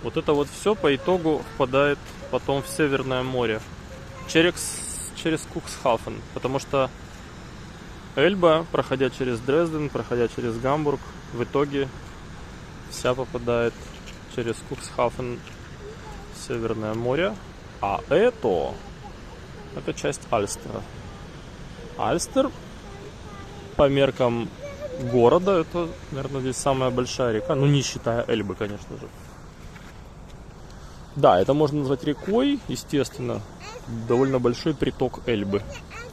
Вот это вот все по итогу впадает потом в Северное море. Через Куксхафен. Потому что Эльба, проходя через Дрезден, проходя через Гамбург, в итоге вся попадает через Куксхафен в Северное море. А это часть Альстера. Альстер по меркам города, это, наверное, здесь самая большая река. Ну, не считая Эльбы, конечно же. Да, это можно назвать рекой, естественно. Довольно большой приток Эльбы.